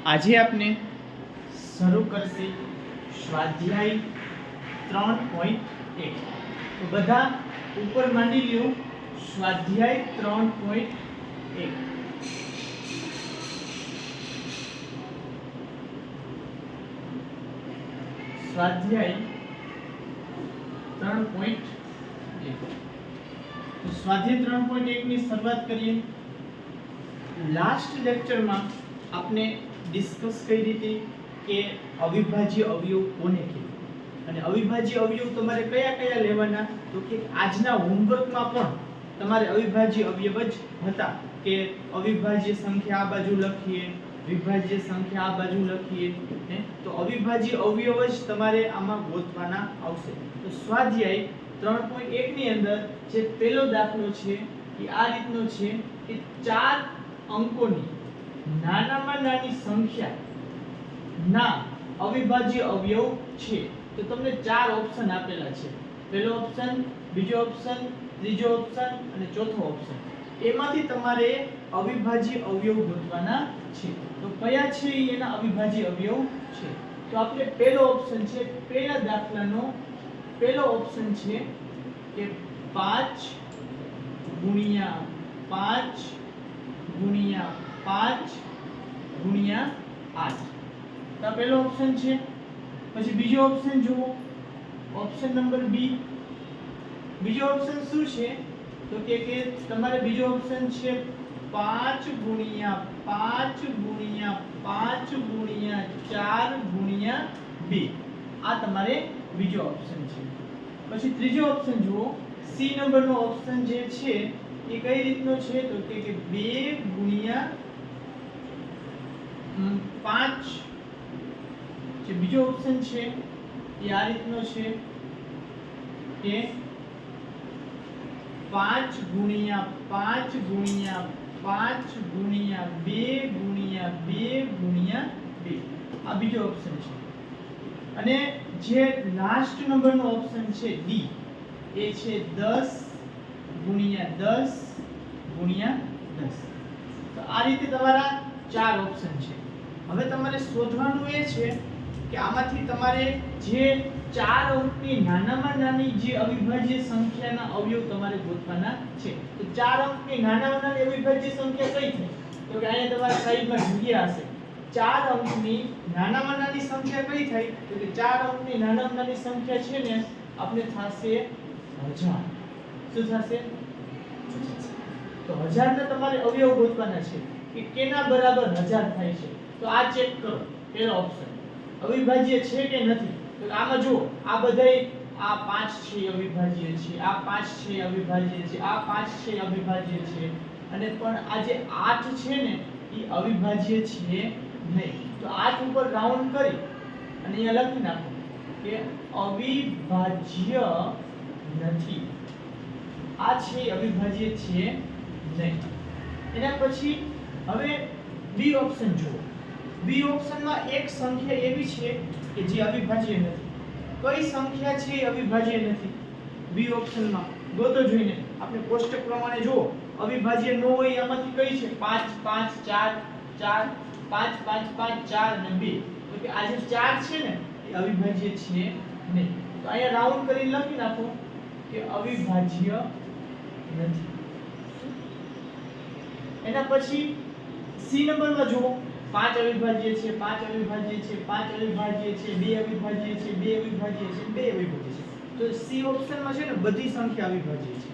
આજે આપણે શરૂ કરશે સ્વાધ્યાય 3.1 તો બધા ઉપર માંડી લ્યો સ્વાધ્યાય 3.1 સ્વાધ્યાય 3.1 તો સ્વાધ્યાય 3.1 ની શરૂઆત કરીએ. લાસ્ટ લેક્ચરમાં આપણે ડિસ્કસ કરી હતી કે અવિભાજ્ય અવયવ કોને કહેવાય અને અવિભાજ્ય અવયવ તમારે કયા કયા લેવાના, તો કે આજના હોમવર્કમાં પણ તમારે અવિભાજ્ય અવયવ જ હતા કે અવિભાજ્ય સંખ્યા આ બાજુ લખીએ, વિભાજ્ય સંખ્યા આ બાજુ લખીએ, તો અવિભાજ્ય અવયવ જ તમારે આમાં ગોતવાના આવશે. તો સ્વાધ્યાય 3.1 ની અંદર જે પહેલો દાખલો છે એ આ રીતનો છે કે 4 અંકોની નાનામાં નાની સંખ્યા ના અવિભાજ્ય અવયવ છે. તો તમને 4 ઓપ્શન આપેલા છે. પહેલો ઓપ્શન, બીજો ઓપ્શન, ત્રીજો ઓપ્શન અને ચોથો ઓપ્શન. એમાંથી તમારે અવિભાજ્ય અવયવ ગોતવાના છે. તો કયા છે એના અવિભાજ્ય અવયવ છે? તો આપણે પહેલો ઓપ્શન છે, પહેલા દાખલાનો પહેલો ઓપ્શન છે કે 5 ગુણ્યા 5 ગુણ્યા 5 ગુણ્યા 8. તો આ પહેલો ઓપ્શન છે. પછી બીજો ઓપ્શન જુઓ, ઓપ્શન નંબર બી. બીજો ઓપ્શન શું છે? તો કે તમારે બીજો ઓપ્શન છે 5 ગુણ્યા 5 ગુણ્યા 5 ગુણ્યા 4 ગુણ્યા 2. આ તમારે બીજો ઓપ્શન છે. પછી ત્રીજો ઓપ્શન જુઓ, સી નંબરનો ઓપ્શન જે છે એ કઈ રીતનો છે? તો કે 2 ગુણ્યા 5. જે બીજો ઓપ્શન છે એ આ રીતનો છે કે 5 ગુણ્યા 5 ગુણ્યા 5 ગુણ્યા 2 ગુણ્યા 2 ગુણ્યા 2. આ બીજો ઓપ્શન છે. અને જે લાસ્ટ નંબરનો ઓપ્શન છે ડી, એ છે 10 ગુણ્યા 10 ગુણ્યા 10. તો આ રીતે તમારા 4 ઓપ્શન છે. હવે તમારે શોધવાનું એ છે કે આમાંથી તમારે જે 4 અંકની નાનામાં નાની જે અવિભાજ્ય સંખ્યાના અવયવ તમારે ગોતવાના છે. તો 4 અંકની નાનામાં નાની અવિભાજ્ય સંખ્યા કઈ થાય? તો કે અહીંયા તમારા સાઈડમાં જગ્યા હશે. 4 અંકની નાનામાં નાની સંખ્યા કઈ થાય? તો કે 4 અંકની નાનામાં નાની સંખ્યા છે ને આપણે થશે 1000. શું થશે? તો 1000 ના તમારે અવયવ ગોતવાના છે કે કેના બરાબર 1000 થાય છે. તો આ ચેક કરો. પહેલો ઓપ્શન અવિભાજ્ય છે કે નથી? તો આમાં જુઓ, આ બધાય આ 5 છે અવિભાજ્ય છે, આ 5 છે અવિભાજ્ય છે, આ 5 છે અવિભાજ્ય છે, અને પણ આ જે 8 છે ને એ અવિભાજ્ય છે નહીં. તો 8 ઉપર રાઉન્ડ કરી અને અહીંયા લખી નાખો કે અવિભાજ્ય નથી. આ છે અવિભાજ્ય છે નહીં. એના પછી હવે બી ઓપ્શન જુઓ. બી ઓપ્શનમાં એક સંખ્યા એવી છે કે જે અવિભાજ્ય નથી. કઈ સંખ્યા છે એ અવિભાજ્ય નથી? બી ઓપ્શનમાં ગોતો જોઈને આપણે કોષ્ટક પ્રમાણે જુઓ. અવિભાજ્ય ન હોય આમાંથી કઈ છે? 5 5 4 4 5 5 5 4 અને 2. તો કે આ જે 4 છે ને એ અવિભાજ્ય છે નહીં. તો અહીંયા રાઉન્ડ કરીને લખી નાખો કે અવિભાજ્ય નથી. એના પછી સી નંબરમાં જુઓ, 5 અવિભાજ્ય છે, 5 અવિભાજ્ય છે, 5 અવિભાજ્ય છે, 2 અવિભાજ્ય છે, 2 અવિભાજ્ય છે, 2 અવિભાજ્ય છે. તો સી ઓપ્શનમાં છે ને બધી સંખ્યા અવિભાજ્ય છે.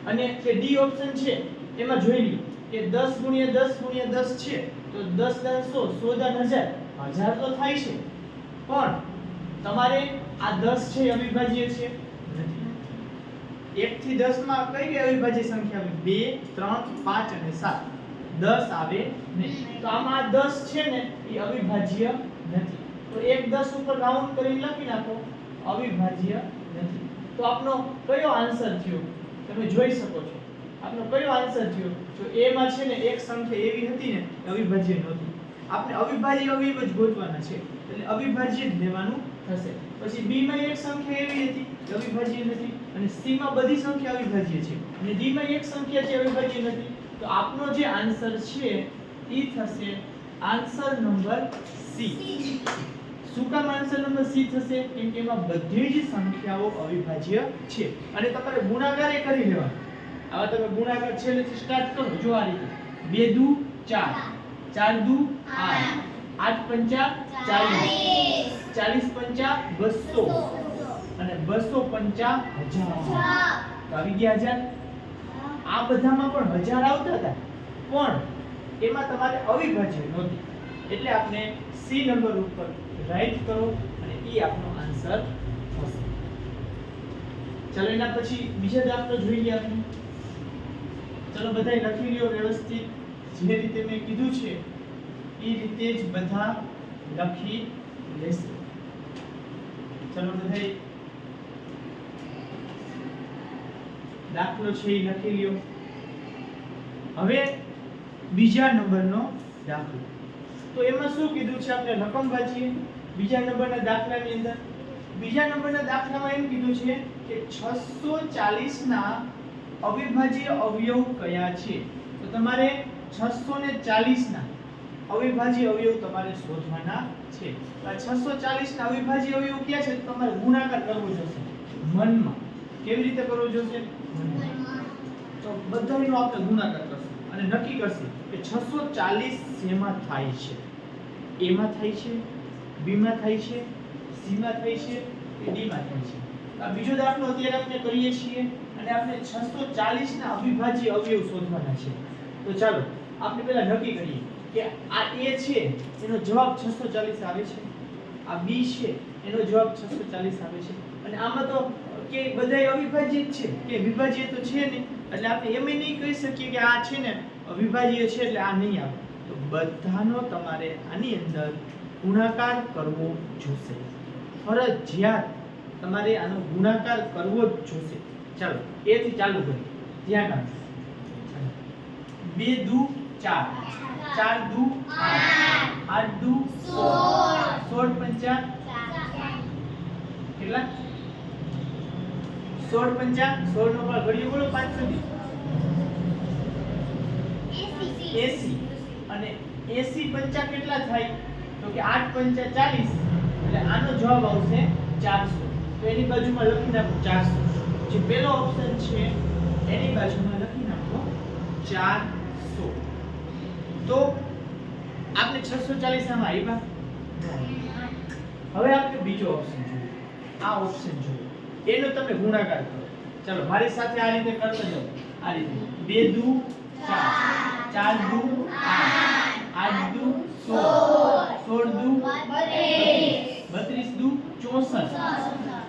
અને જે ડી ઓપ્શન છે એમાં જોઈ લો કે 10 ગુણ્યા 10 ગુણ્યા 10 છે. તો 10 દાન 100, 100 દાન 1000, 1000 તો થાય છે. પણ તમારે આ 10 છે અવિભાજ્ય છે નથી. 1 થી 10 માં કઈ કઈ અવિભાજ્ય સંખ્યા આવે? 2 3 5 અને 7. 10 આવે નહીં. તો આમાં 10 છે ને એ અવિભાજ્ય નથી. તો એક 10 ઉપર રાઉન્ડ કરીને લખી નાખો અવિભાજ્ય નથી. તો આપનો કયો આન્સર થયો? તમે જોઈ શકો છો આપનો કયો આન્સર થયો. જો એ માં છે ને એક સંખ્યા એવી હતી ને અવિભાજ્ય નહોતી. આપણે અવિભાજ્ય અવયવ જ ગોતવાના છે એટલે અવિભાજ્ય જ લેવાનું થશે. પછી બી માં એક સંખ્યા એવી હતી અવિભાજ્ય નથી, અને સી માં બધી સંખ્યા અવિભાજ્ય છે, અને ડી માં એક સંખ્યા છે અવિભાજ્ય નથી. તો આપનો જે આન્સર છે એ થશે આન્સર નંબર સી. શું કામ આન્સર નંબર સી થશે? કેમ કે એમાં બધી જ સંખ્યાઓ અવિભાજ્ય છે અને તમારે ગુણાકાર એ કરી લેવાનો. હવે તમે ગુણાકાર છેલ્લેથી સ્ટાર્ટ કરો. જો આ રીતે 2 દુ 4, 4 દુ 8, 8 પંચા 40, 40 પંચા 200 અને 200 પંચા 1000. તો આવી ગયા 1000. આ બધામાં પણ 1000 આવતા હતા પણ એમાં તમારે અવિભાજ્ય નહોતી એટલે આપણે સી નંબર ઉપર રાઈટ કરો અને એ આપણો આન્સર થશે. ચલો એના પછી બીજો દાખલો જોઈએ આપણે. ચલો બધાય લખી લ્યો વ્યવસ્થિત. જે રીતે મેં કીધું છે એ રીતે જ બધા લખી લેશે. ચલો બધાય દાખલો છે એ લખી લ્યો. હવે બીજા નંબરનો દાખલો. તો એમાં શું કીધું છે? આપણે રકમ વાંચીએ. બીજા નંબરના દાખલાની અંદર બીજા નંબરના દાખલામાં એમ કીધું છે કે 640 ના અવિભાજ્ય અવયવ કયા છે? તો તમારે 640 ના અવિભાજ્ય અવયવ તમારે શોધવાના છે. આ 640 ના અવિભાજ્ય અવયવ કયા છે? તો તમારે ગુણાકાર કરવો જોશે મનમાં. કેવી રીતે કરવો જોશે? મનમાં. તો બધાયનો આપણે ગુણાકાર કરશું અને નક્કી કરશું કે 640 શેમાં થાય છે? A માં થાય છે, B માં થાય છે, C માં થાય છે કે D માં થાય છે? આ બીજો દાખલો અત્યારે આપણે કરીએ છીએ અને આપણે 640 ના અવિભાજ્ય અવયવ શોધવાના છે. તો ચાલો આપણે પહેલા નક્કી કરીએ કે આ A છે એનો જવાબ 640 આવે છે, આ B છે એનો જવાબ 640 આવે છે અને આમાં તો કે બધાય અવિભાજ્ય જ છે કે વિભાજ્ય તો છે નહીં એટલે આપણે એમ નહીં કહી શકીએ કે આ છે ને અવિભાજ્ય છે એટલે આ નહીં આવે. તો બધાનો તમારે આની અંદર ગુણાકાર કરવો જોશે. ફરજિયાત તમારે આનો ગુણાકાર કરવો જ જોશે. ચાલો એ થી ચાલુ કરીએ. ધ્યાન આપજો. 2 દુ 4, 4 દુ 8, 8 દુ 16, 16 પંચા કેટલા? 16 પંચા 16 નો પર ઘડિયો બોલો 500 થી 80 અને 80 પંચા કેટલા થાય? તો કે 8 પંચા 40 એટલે આનો જવાબ આવશે 400. તો એની બાજુમાં લખી નાખો 400. જે પહેલો ઓપ્શન છે એની બાજુમાં લખી નાખો 400. તો આપણે 640 આમાં આવ્યા. હવે આપણે બીજો ઓપ્શન જોઈએ. આ ઓપ્શન જોઈએ એનો તમે ગુણાકાર કરો. ચાલો મારી સાથે આ રીતે કરતા જાઓ. આ રીતે 2 દુ 4, 4 દુ 8, 8 દુ 16, 16 દુ 32 દુ 64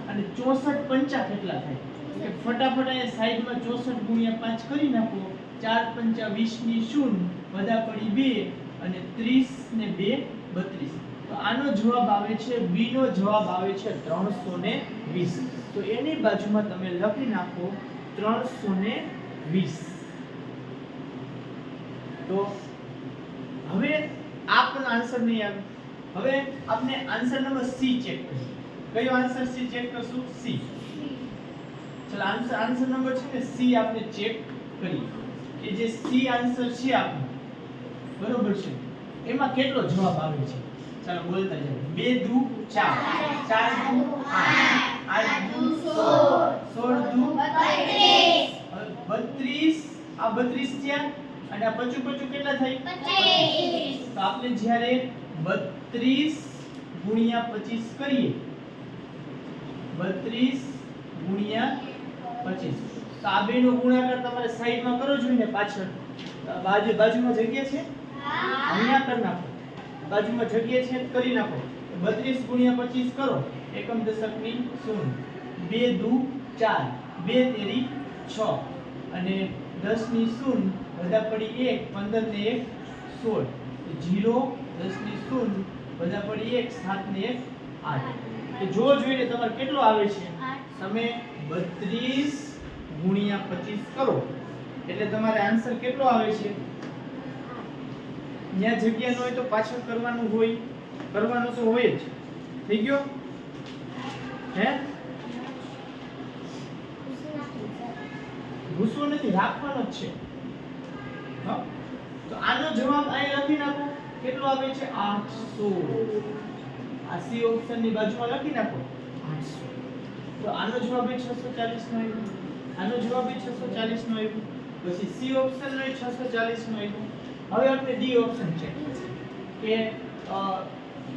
અને 64 પંચા કેટલા થાય? કે ફટાફટ અહીંયા સાઈડમાં 64 ગુણ્યા 5 કરી નાખો. 4 પંચા 20 ની શૂન્ય વધા પડી 2 અને 30 ને 2 32. તો આનો જવાબ આવે છે B નો જવાબ આવે છે 320. તો એની બાજુમાં તમે લખી નાખો 320. તો હવે આ પણ આન્સર નહીં આવે. હવે આપણે આન્સર નંબર C ચેક કરીએ. કયો આન્સર C ચેક કરશું? C. ચલો આન્સર નંબર છે ને C આપણે ચેક કરીએ કે જે C આન્સર છે આપણો બરોબર છે એમાં કેટલો જવાબ આવે છે. ચાલો બોલતા જાઓ. 2 દુ 4, 4 દુ 8, 8 દુ 16, 16 દુ 32. આ 32 થયા અને આ પચું કેટલા થાય? 25. તો આપણે જ્યારે 32 ગુણ્યા 25 કરીએ 32 ગુણ્યા 25 તો આ બેનો ગુણાકાર તમારે સાઈડમાં કરો જોઈએ ને પાછળ. બાજુમાં જગ્યા છે અહીંયા કરી નાખો. બાજુમાં જગ્યા છે કરી નાખો. 32 ગુણ્યા 25 કરો. એકમ દશકની શૂન્ય. 2 દુ 4, 2 તેરી 6 અને 10 ની શૂન્ય વધા પડી 1, 15 ને 1 16. 0 10 ની શૂન્ય વધા પડી 1, 7 ને 1 8. તો જો જોઈને તમારે કેટલો આવે છે? તમે 32 ગુણ્યા 25 કરો એટલે તમારે આન્સર કેટલો આવે છે? ત્યાં જગ્યા ન હોય તો પાછળ કરવાનું હોય. કરવાનું તો હોય જ. થઈ ગયો? હે ભૂસવો નથી રાખવાનો જ છે. હા તો આનો જવાબ અહીં લખી નાખો. કેટલું આવે છે 800 આ સી ઓપ્શન ની બાજુમાં લખી નાખો 800 તો આનો જવાબ એ 640 નો આવ્યો આનો જવાબ એ 640 નો આવ્યો પછી સી ઓપ્શન નો 640 નો આવ્યો હવે આપણે ડી ઓપ્શન ચેક કે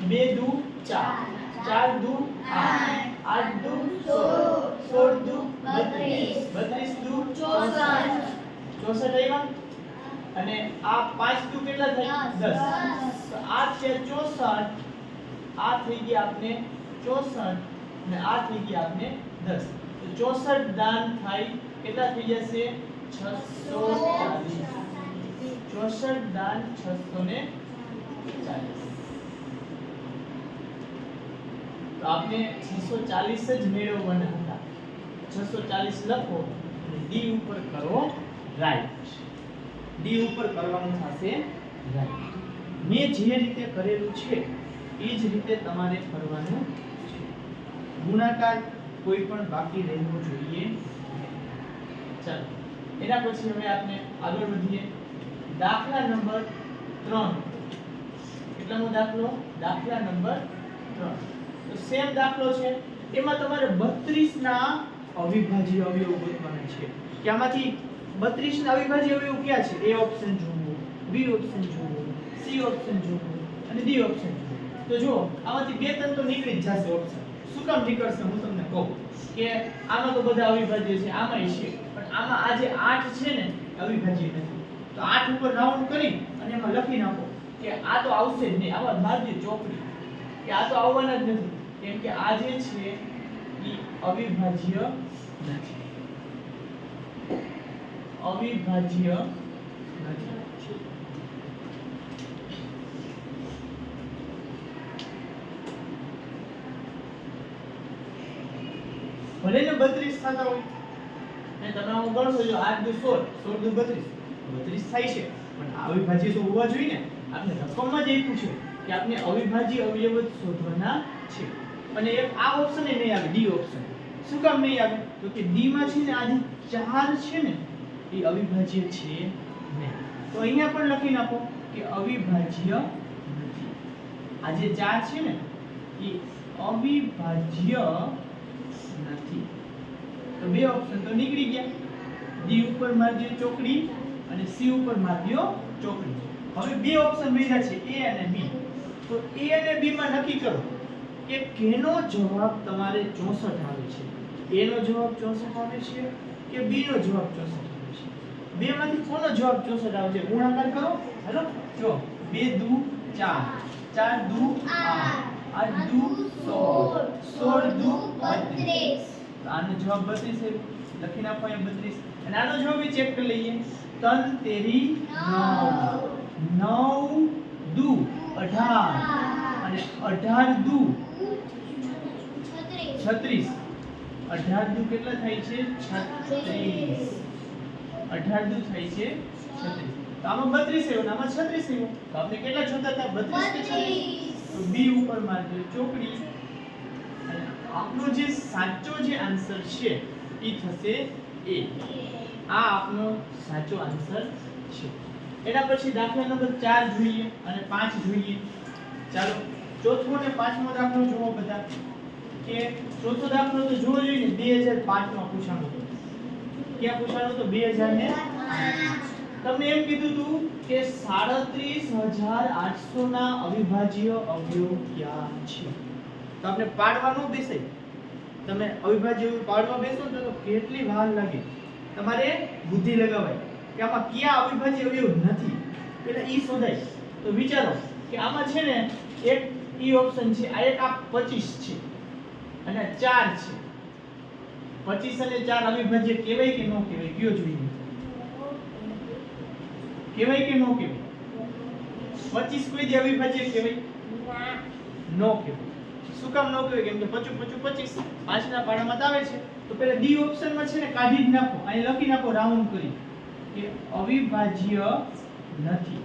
2 દુ 4 4 દુ 8 8 દુ 16 16 દુ 32 32 દુ 64 64 આવ્યા અને આ 5 દુ કેટલા થાય 10 તો આ છે 64 આ થઈ ગયા આપણે 64 અને આ થઈ ગયા આપણે 10 તો 64 દાન થાય કેટલા થઈ જશે 640 64 દાન 640 તો આપણે 640 જ મેળવવાના હતા 640 લખો અને ડી ઉપર કરો રાઈટ ડી ઉપર કરવાનું થશે રાઈટ મેં જે રીતે કરેલું છે એ જ રીતે તમારે કરવાનું છે ગુણાકાર કોઈ પણ બાકી રહેવો જોઈએ ચાલો એના પછી હવે આપણે આગળ વધીએ દાખલા નંબર 3 કેટલામો દાખલો દાખલા નંબર 3 તો સેમ દાખલો છે એમાં તમારે 32 ના અવિભાજ્ય અવયવ ગોતવાના છે કે આમાંથી 32 ના અવિભાજ્ય અવયવ કયા છે એ ઓપ્શન જોવો બી ઓપ્શન જોવો સી ઓપ્શન જોવો અને ડી ઓપ્શન જોવો તો જો આમાંથી બે ત્રણ તો નીકળી જ જશે ઓપ્શન શું કામ નીકળશે હું તમને કહું કે આમાં તો બધા અવિભાજ્ય છે આમાંય છે પણ આમાં આ જે 8 છે ને અવિભાજ્ય નથી તો 8 ઉપર રાઉન્ડ કરી અને એમાં લખી નાખો કે આ તો આવશે જ નહીં આવા મારજો ચોકડી કે આ તો આવવાના જ નથી કેમ કે આ જે છે એ અવિભાજ્ય નથી અવિભાજ્ય નથી ભલે ને 32 થતા હોય ને તમે આવું ગણશો જો 8 દુ 16 16 દુ 32 32 થાય છે પણ અવિભાજ્ય તો હોવા જોઈએ ને આપણે રકમમાં જ આપ્યું છે કે આપણે અવિભાજ્ય અવયવ જ શોધવાના છે અને એક આ ઓપ્શન એ નહીં આવે ડી ઓપ્શન શું કામ નહીં આવે તો કે ડી માં છે ને આ જે 4 છે ને એ અવિભાજ્ય છે નહીં તો અહીંયા પણ લખી નાખો કે અવિભાજ્ય નથી આ જે 4 છે ને એ અવિભાજ્ય નથી તો બે ઓપ્શન તો નીકળી ગયા ડી ઉપર મારજો ચોકડી અને સી ઉપર મારજો ચોકડી હવે બે ઓપ્શન મળ્યા છે એ અને બી તો એ અને બી માં નક્કી કરો કે કેનો જવાબ તમારે 64 આવે છે એ નો જવાબ 64 આવે છે કે બી નો જવાબ 64 આવે છે બે માંથી કોનો જવાબ 64 આવે છે ગુણાકાર કરો હાલો જો 2 દુ 4 4 દુ 8 8 દુ 16 16 દુ 32 આનો જવાબ 32 છે લખી નાખો અહીંયા 32 અને આનો જવાબ ચેક કરી લઈએ 3 તેરી 9 9 દુ 18 અને 18 દુ 36 18 દુ કેટલા થાય છે 36 18 દુ થાય છે 36 તો આમાં 32 આવ્યો આમાં 36 આવ્યો તો આપણે કેટલા જોતા હતા 32 કે 36 તો બી ઉપર મારજો ચોકડી અને આપણો જે સાચો જે આન્સર છે એ થશે એ આ આપણો સાચો આન્સર છે એના પછી દાખલા નંબર 4 જોઈએ અને 5 જોઈએ ચાલો ચોથો અને પાંચમો દાખલો જોવો બધા કે ચોથો દાખલો તો જોવો જોઈએ ને 2005 માં પૂછાણો હતો ક્યાં પૂછાણો હતો 2005 તમને એમ કીધું હતું કે 37800 ના અવિભાજ્ય અવયવ ક્યાં છે તો આપણે પાડવાનો બેસે તમે અવિભાજ્ય અવયવ પાડવા બેસો તો કેટલી વાર લાગે તમારે બુદ્ધિ લગાવાય કે આમાં કયા અવિભાજ્ય અવયવ નથી પેલા ઈ શોધાય તો વિચારો કે આમાં છે ને એક ઈ ઓપ્શન છે આ એક આ 25 છે અને 4 છે 25 અને 4 અવિભાજ્ય કહેવાય કે નો કહેવાય કયો જોઈએ કહેવાય કે નો કહેવાય 25 કોઈ દી અવિભાજ્ય કહેવાય નો કહેવાય શું કામ નો કહેવાય કેમ કે 25 25 પાંચના પાડામાં આવે છે તો પહેલા ડી ઓપ્શન માં છે ને કાઢી જ નાખો અહીં લખી નાખો રાઉન્ડ કરી કે અવિભાજ્ય નથી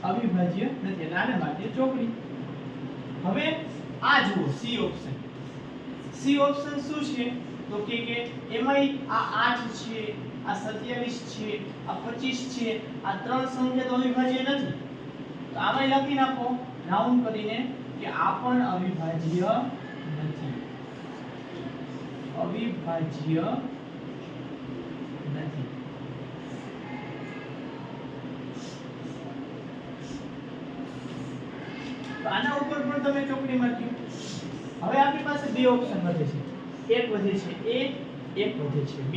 અવિભાજ્ય નથી એટલે આને માટે ચોકડી હવે આ જુઓ સી ઓપ્શન શું છે તો કે એમાંય આ 8 છે આ 27 છે આ 25 છે આ ત્રણ સંખ્યા તો અવિભાજ્ય નથી તો આમાં લખી નાખો રાઉન્ડ કરીને કે આ પણ અવિભાજ્ય નથી, અવિભાજ્ય નથી. તો આના ઉપર પણ તમે ચોકડી માર્યું. હવે આપણી પાસે બે ઓપ્શન વધે છે, એક વધે છે A, એક વધે છે B.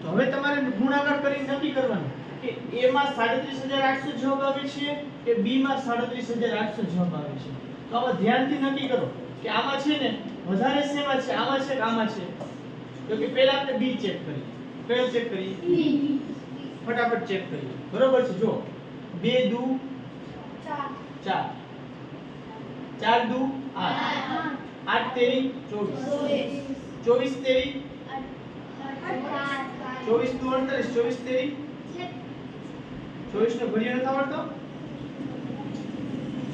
તો હવે તમારે ગુણાકાર કરીને નક્કી કરવાનું કે A માં 37800 જવાબ આવે છે કે B માં 37800 જવાબ આવે છે. તો હવે ધ્યાનથી નક્કી કરો કે આમાં છે ને વધારે શેમાં છે, આમાં છે કે આમાં છે. તો કે પહેલા આપણે B ચેક કરીએ. કયો ચેક કરીએ? ફટાફટ ચેક કરીએ. બરોબર છે. જો 2 દુ 4, 4 દુ 8, 8 તેરી 24, 24 તેરી 24 દુ 48, 24 તેરી 24 નો ઘડિયો નથી આવડતો?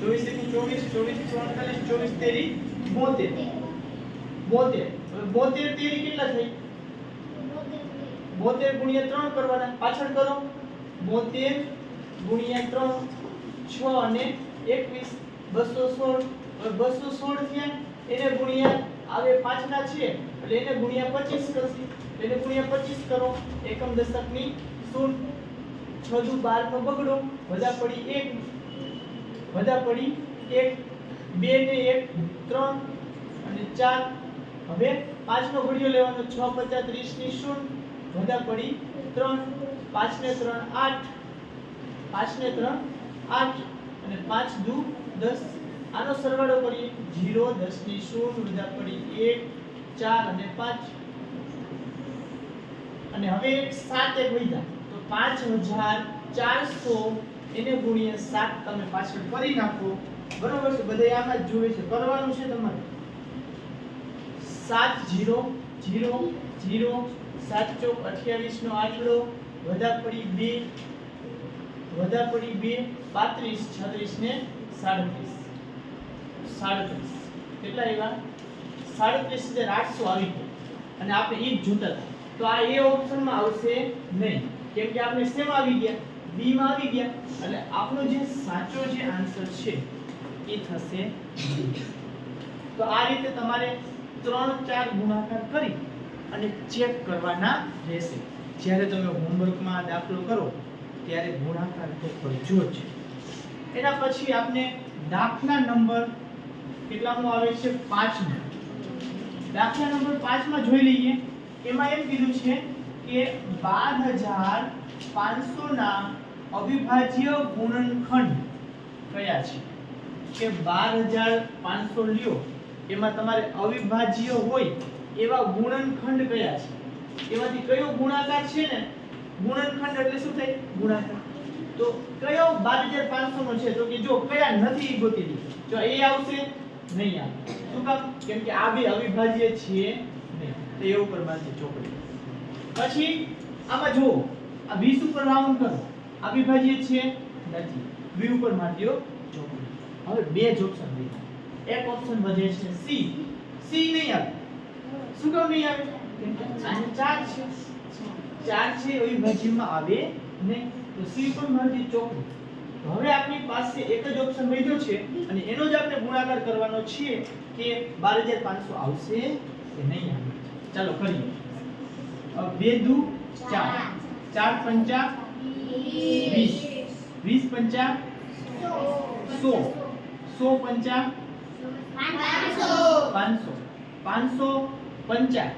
24 એકી 24, 24 દુ 48, 24 તેરી 72, 72. હવે 72 તેરી કેટલા થઈ? 72 ગુણ્યા 3 કરવાના. પાછળ કરો. 72 ગુણ્યા 3 6 અને 21 216. હવે 216 થયા એને ગુણ્યા આવે પાછળના છે એટલે એને ગુણ્યા 25 કરશી. એને ગુણ્યા 25 કરો. એકમ દશકની 0. 6 દુ 12 નો બગડો. વધા પડી 1, વધા પડી 1, 2 ને 1 3 અને 4. હવે 5 નો ઘડિયો લેવાનો. 6 50 30 ની 0. વધા પડી 3, 5 ને 3 8, 5 ને 3 8 અને 5 દુ 10. આનો સરવાળો કરીએ. 0 10 ની 0 વધા પડી 1 4 અને 5 અને હવે 7 એક વધ્યા તો 5400 એને ગુણ્યા 7 તમે પાછળ કરી નાખો. બરોબર છે. બધે આમાં જ જોવે છે, કરવાનું છે તમારે. 7 0 0 0 7 ચોક 28 નો આંકડો. વધા પડી 2, વધા પડી 2 35 36 ને 37. 37 કેટલા આવ્યા? 37800 આવી ગયા. અને આપણે ઈ જ જોતા હતા. તો આ એ ઓપ્શન માં આવશે નહીં, કેમ કે આપણે શેમાં આવી ગયા? B માં આવી ગયા. એટલે આપણો જે સાચો જે આન્સર છે એ થશે B. તો આ રીતે તમારે 3-4 ગુણાકાર કરી અને ચેક કરવાના રહેશે. જ્યારે તમે હોમવર્કમાં દાખલો કરો ત્યારે ગુણાકાર તો કરજો જ. એના પછી આપણે દાખલા નંબર કેટલામો આવે છે? 5 નો. દાખલા નંબર 5 માં જોઈ લઈએ. એમાં એમ કીધું છે કે 12500 ના અવિભાજ્ય ગુણનખંડ કયા છે? કે 12500 લ્યો એમાં તમારે અવિભાજ્ય હોય એવા ગુણનખંડ કયા છે? એમાંથી કયો ગુણાકાર છે ને? ગુણનખંડ એટલે શું થાય? ગુણાકાર. તો કયો 12500 નો છે? તો કે જો કયા નથી ગોતી દી. જો એ આવશે નહીં આવે. શું કામ? કેમ કે આ બે અવિભાજ્ય છે નહીં. તો એ ઉપર મારતી ચોકડી. પછી આમાં જુઓ આ 20 ઉપર રાઉન્ડ કરો. અવિભાજ્ય છે નથી. 20 ઉપર મારજો ચોકડી. હવે બે જ ઓપ્શન વધ્યા. એક ઓપ્શન વધે છે C. C નહીં આવે. શું કામ નહીં આવે? કેમ કે આને 4 છે. 4 છે અવિભાજ્યમાં આવે નહીં. તો C પર મારતી ચોકડી. તો હવે આપણી પાસે એક જ ઓપ્શન વધ્યો છે અને એનો જ આપણે ગુણાકાર કરવાનો છે કે 12500 આવશે કે નહીં આવે. ચાલો કરીએ. 2 દુ 4, 4 પંચા 20, 20 પંચા 100, 100 પંચા 500, 500 પંચા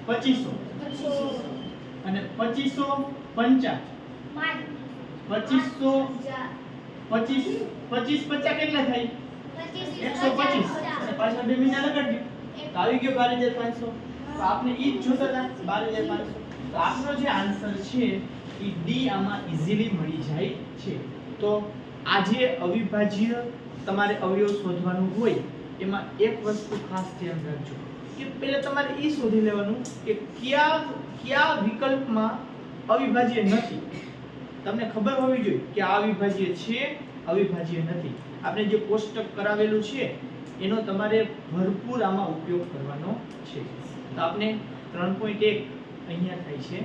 2500 અને 2500 પંચા 2500 25 50 કેટલા થાય? 125 અને પાછા બે મહિના લગાડી તો આવી ગયો 12500. તો આપણે ઈ જ જોતા હતા 12500. તો આપણો જે આન્સર છે એ ડી આમાં ઈઝીલી મળી જાય છે. તો આ જે અવિભાજ્ય તમારે અવયવ શોધવાનું હોય એમાં એક વસ્તુ ખાસ ધ્યાન રાખજો કે પહેલા તમારે એ શોધી લેવાનું કે કયા વિકલ્પમાં અવિભાજ્ય નથી. તમને ખબર હોવી જોઈએ કે આ અવિભાજ્ય છે, અવિભાજ્ય નથી. આપણે જે કોષ્ટક કરાવેલું છે એનો તમારે ભરપૂર આમાં ઉપયોગ કરવાનો છે. તો આપણે 3.1 અહીંયા થાય છે.